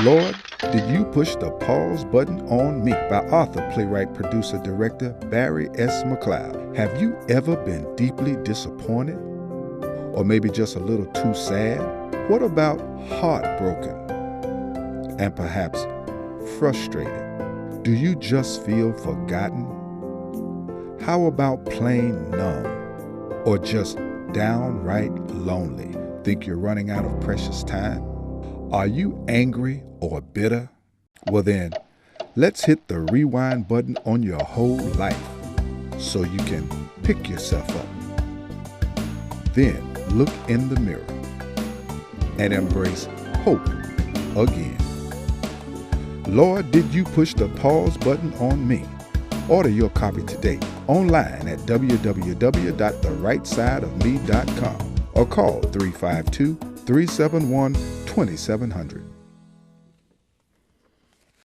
Lord, Did You Push the Pause Button on Me by author, playwright, producer, director Barry S. McLeod. Have you ever been deeply disappointed? Or maybe just a little too sad? What about heartbroken? And perhaps frustrated? Do you just feel forgotten? How about plain numb? Or just downright lonely? Think you're running out of precious time? Are you angry or bitter? Well then, let's hit the rewind button on your whole life so you can pick yourself up. Then look in the mirror and embrace hope again. Lord, did you push the pause button on me? Order your copy today online at www.therightside.me.com or call 352-371-2700.